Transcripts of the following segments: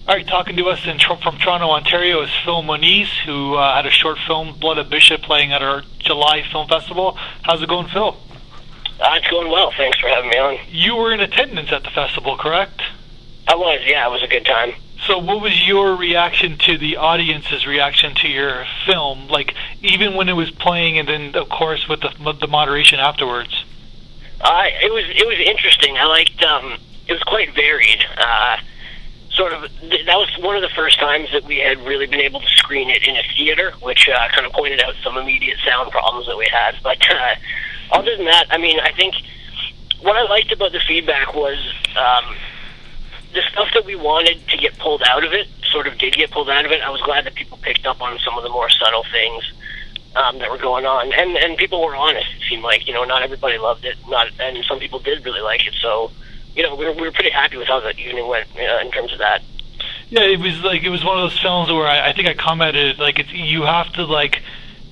All right, talking to us from Toronto, Ontario is Phil MONIZ, who had a short film, Blood of Bishop, playing at our July Film Festival. How's it going, Phil? It's going well. Thanks for having me on. You were in attendance at the festival, correct? I was, yeah. It was a good time. So what was your reaction to the audience's reaction to your film? Like, even when it was playing and then, of course, with the moderation afterwards? It was interesting. I liked, it was quite varied. That was one of the first times that we had really been able to screen it in a theater, which kind of pointed out some immediate sound problems that we had. But other than that, I mean, I think what I liked about the feedback was the stuff that we wanted to get pulled out of it sort of did get pulled out of it. I was glad that people picked up on some of the more subtle things that were going on, and people were honest. It seemed like, not everybody loved it, and some people did really like it. So, we were pretty happy with how the evening went in terms of that. Yeah, it was one of those films where I think I commented, you have to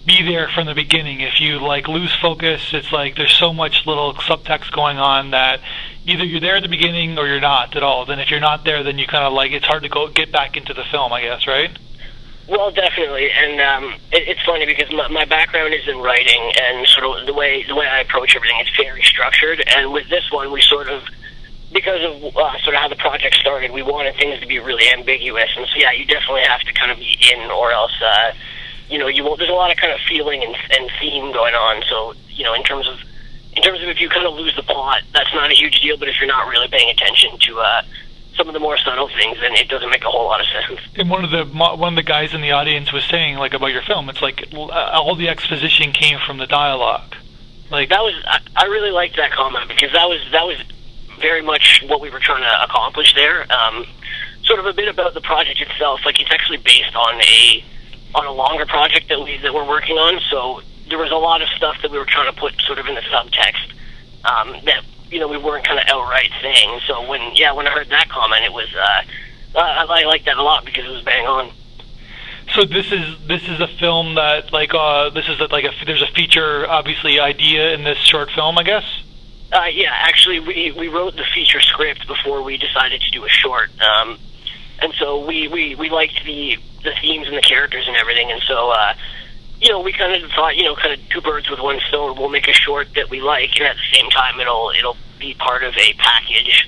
be there from the beginning. If you lose focus, it's there's so much little subtext going on that either you're there at the beginning or you're not at all. Then if you're not there, then you kind of it's hard to get back into the film, I guess, right? Well, definitely, and it's funny because my background is in writing, and sort of the way I approach everything, it's very structured. And with this one, we sort of, because of sort of how the project started, we wanted things to be really ambiguous. And so, yeah, you definitely have to kind of be in, or else, you won't. There's a lot of kind of feeling and theme going on. So, in terms of if you kind of lose the plot, that's not a huge deal. But if you're not really paying attention to some of the more subtle things, then it doesn't make a whole lot of sense. And one of the guys in the audience was saying about your film, it's all the exposition came from the dialogue. I really liked that comment, because that was very much what we were trying to accomplish there. Sort of a bit about the project itself. It's actually based on a longer project that we're working on. So there was a lot of stuff that we were trying to put sort of in the subtext that we weren't kind of outright saying. So when I heard that comment, it was I liked that a lot because it was bang on. So this is a film that there's a feature obviously idea in this short film, I guess. Yeah, actually, we wrote the feature script before we decided to do a short, and so we liked the themes and the characters and everything, and so we kind of thought, kind of two birds with one stone. We'll make a short that we like, and at the same time, it'll be part of a package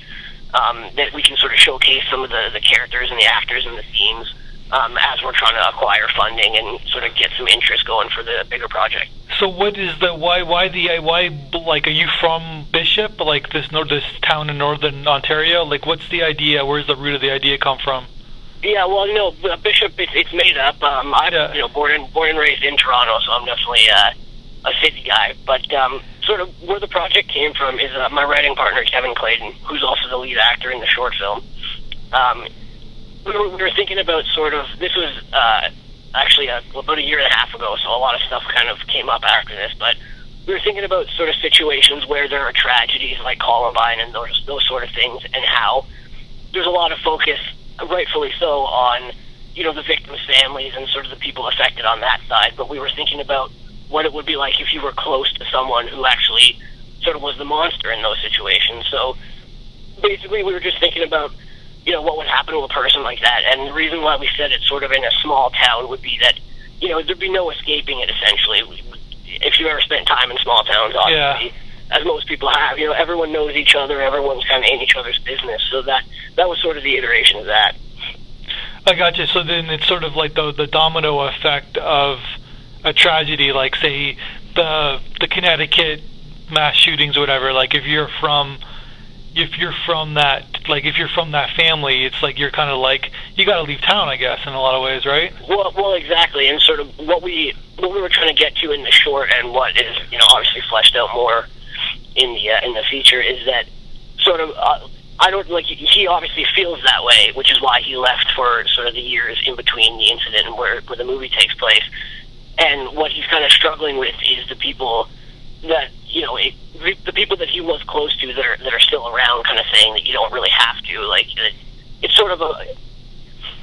that we can sort of showcase some of the characters and the actors and the themes as we're trying to acquire funding and sort of get some interest going for the bigger project. So what is why are you from Bishop, this town in northern Ontario? What's the idea? Where's the root of the idea come from? Yeah, well, Bishop, it's made up. I'm born and raised in Toronto, so I'm definitely a city guy. But sort of where the project came from is my writing partner, Kevin Clayton, who's also the lead actor in the short film. We were thinking about this was actually about a year and a half ago, so a lot of stuff kind of came up after this, but we were thinking about sort of situations where there are tragedies like Columbine and those sort of things, and how there's a lot of focus, rightfully so, on the victims' families and sort of the people affected on that side. But we were thinking about what it would be like if you were close to someone who actually sort of was the monster in those situations. So basically we were just thinking about what would happen to a person like that. And the reason why we said it sort of in a small town would be that there'd be no escaping it, essentially. If you ever spent time in small towns, obviously, as most people have, everyone knows each other, everyone's kind of in each other's business. So that was sort of the iteration of that. I gotcha. So then it's sort of like the domino effect of a tragedy, like say the Connecticut mass shootings or whatever. If you're from that family, it's you're kind of you got to leave town, I guess, in a lot of ways, right? Well, exactly. And sort of what we were trying to get to in the short, and what is obviously fleshed out more in the feature, is that sort of he obviously feels that way, which is why he left for sort of the years in between the incident and where the movie takes place. And what he's kind of struggling with is the people that the people that he was close to that are still around, kind of saying that you don't really have to. It's sort of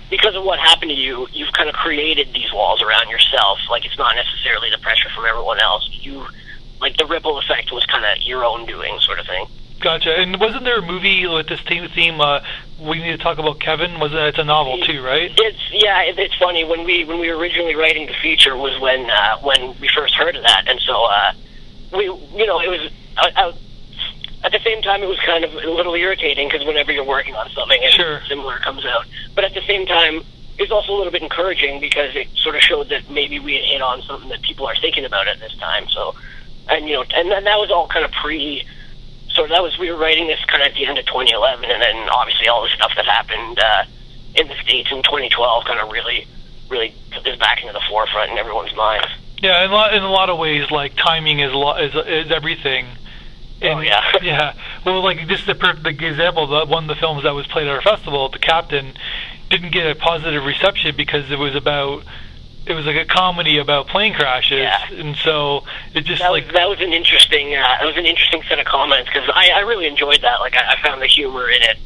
because of what happened to you, you've kind of created these walls around yourself. It's not necessarily the pressure from everyone else. The ripple effect was kind of your own doing, sort of thing. Gotcha. And wasn't there a movie with this theme? We Need to Talk About Kevin. Was it? It's a novel too, right? It's funny when we were originally writing the feature was when we first heard of that, and so it was at the same time it was kind of a little irritating because whenever you're working on something and similar comes out, but at the same time it was also a little bit encouraging because it sort of showed that maybe we had hit on something that people are thinking about at this time. So, and then that was all kind of we were writing this kind of at the end of 2011, and then obviously all the stuff that happened in the States in 2012 kind of really put this back into the forefront in everyone's minds. Yeah, in a lot of ways, like timing is everything. And, yeah. Well, like just the perfect example, one of the films that was played at our festival, The Captain, didn't get a positive reception because it was like a comedy about plane crashes, and so it just that was an interesting set of comments because I really enjoyed that. Like I found the humor in it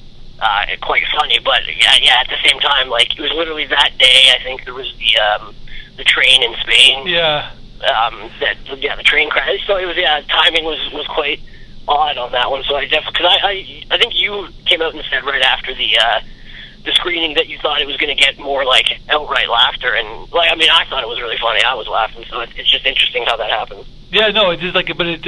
quite funny, but at the same time, like it was literally that day. I think there was the train in Spain. The train crash. So it was timing was quite odd on that one. So I definitely I think you came out and said right after the screening that you thought it was going to get more like outright laughter, and I thought it was really funny. I was laughing, so it's just interesting how that happens. Yeah, no, it's just like, but it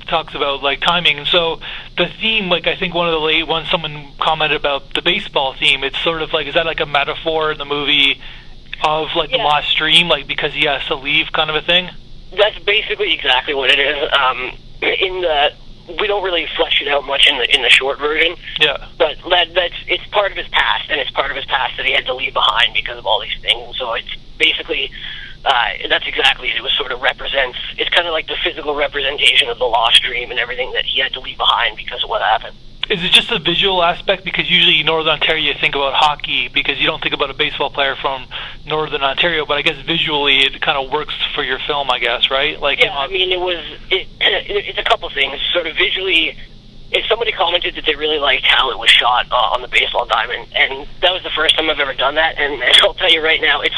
talks about like timing. And so the theme, like I think one of the late ones, someone commented about the baseball theme. It's sort of like, is that like a metaphor in the movie of like the lost stream, like because he has to leave, kind of a thing? That's basically exactly what it is. We don't really flesh it out much in the short version. Yeah. But it's part of his past, and it's part of his past that he had to leave behind because of all these things. And so it's basically that's exactly it. It was sort of represents. It's kind of like the physical representation of the lost dream and everything that he had to leave behind because of what happened. Is it just a visual aspect? Because usually in Northern Ontario you think about hockey because you don't think about a baseball player from Northern Ontario, but I guess visually it kind of works for your film, I guess, right? Like it's a couple things. Sort of visually, if somebody commented that they really liked how it was shot on the baseball diamond, and that was the first time I've ever done that, and I'll tell you right now, it's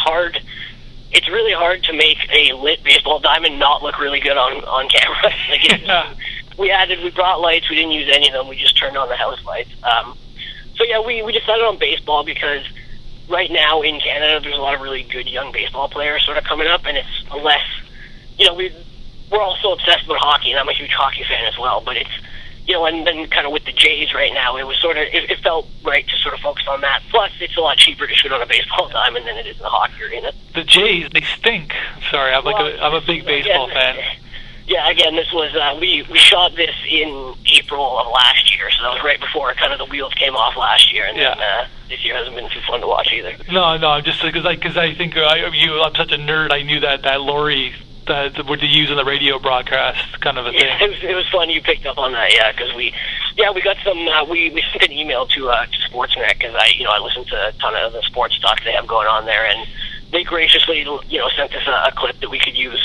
really hard to make a lit baseball diamond not look really good on camera. We brought lights, we didn't use any of them, we just turned on the house lights. We decided on baseball because right now in Canada there's a lot of really good young baseball players sort of coming up, and it's less, we're all so obsessed with hockey, and I'm a huge hockey fan as well, but it's, and then kind of with the Jays right now, it was it felt right to sort of focus on that. Plus, it's a lot cheaper to shoot on a baseball diamond than it is in a hockey arena. The Jays, they stink. Sorry, I'm a big baseball fan. Yeah, again, this was, we shot this in April of last year, so that was right before kind of the wheels came off last year, and then this year hasn't been too fun to watch either. No, I'm just, because I think I'm such a nerd, I knew that lorry that would use in the radio broadcast kind of a thing. Yeah, it was fun you picked up on that, because we got some, we sent an email to Sportsnet, because I listen to a ton of the sports talk they have going on there, and they graciously, sent us a clip that we could use.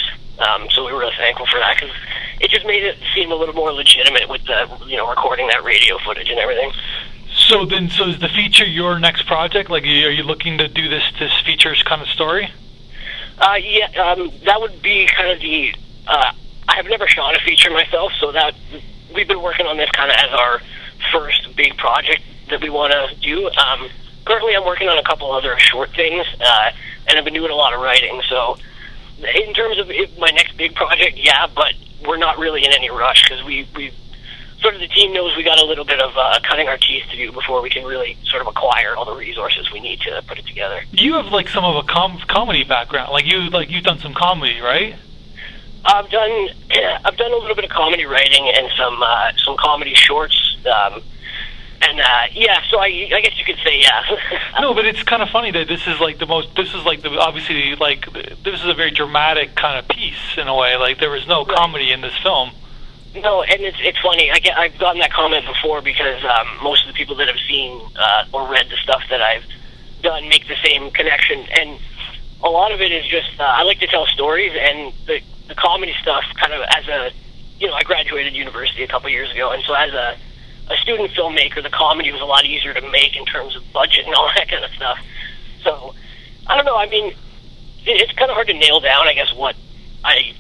So we were really thankful for that because it just made it seem a little more legitimate with the, recording that radio footage and everything. So is the feature your next project? Like, are you looking to do this features kind of story? That would be kind of the. I have never shot a feature myself, so that we've been working on this kind of as our first big project that we want to do. Currently, I'm working on a couple other short things, and I've been doing a lot of writing. So, in terms of my next big project, but we're not really in any rush because we sort of the team knows we got a little bit of cutting our teeth to do before we can really sort of acquire all the resources we need to put it together. You have like some of a comedy background, you've done some comedy, right? I've done a little bit of comedy writing and some comedy shorts. So I guess you could say No, but it's kind of funny that this is obviously this is a very dramatic kind of piece in a way. Like there was no comedy in this film. No, and it's funny. I've gotten that comment before because most of the people that have seen or read the stuff that I've done make the same connection, and a lot of it is just I like to tell stories, and the comedy stuff kind of as a I graduated university a couple years ago, and so as a student filmmaker, the comedy was a lot easier to make in terms of budget and all that kind of stuff. So I don't know. I mean, it's kind of hard to nail down, I guess, what I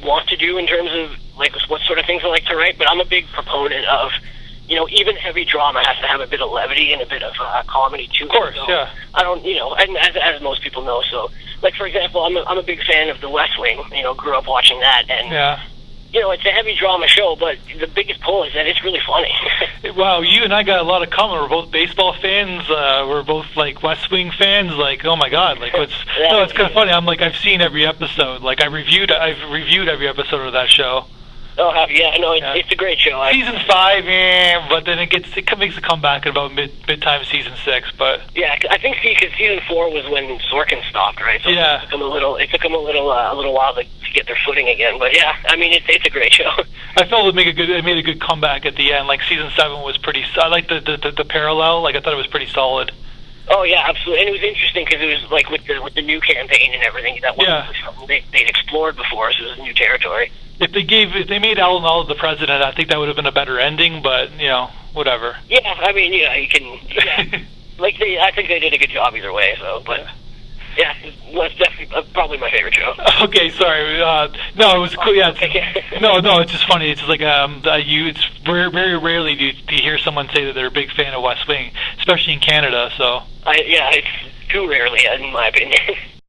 want to do in terms of like what sort of things I like to write, but I'm a big proponent of, even heavy drama has to have a bit of levity and a bit of comedy too. Of course, so yeah. I don't, and as most people know, so like for example, I'm a big fan of The West Wing. Grew up watching that, and yeah. It's a heavy drama show, but the biggest pull is that it's really funny. Wow, you and I got a lot of common. We're both baseball fans. We're both like West Wing fans. Like, oh my God, like what's? No, it's kind of funny. I'm like, I've seen every episode. Like, I've reviewed every episode of that show. Oh, it's a great show. Season 5, but then it makes a comeback at about mid-time season 6. But yeah, I think because season 4 was when Sorkin stopped, right? So yeah, it took them a little while to get their footing again. But yeah, I mean it's a great show. I felt it made a good comeback at the end. Like season 7 was pretty. I like the parallel. Like I thought it was pretty solid. Oh yeah, absolutely, and it was interesting because it was like with the new campaign and everything that wasn't something they'd explored before, so it was new territory. If they made Alan Alda the president, I think that would have been a better ending. But whatever. Yeah, I mean, you can. Yeah, I think they did a good job either way. So, but yeah, it's definitely probably my favorite show. Okay, sorry. No, it was cool. Yeah, no, it's just funny. It's just like it's very rarely do you hear someone say that they're a big fan of West Wing, especially in Canada. So it's too rarely, in my opinion.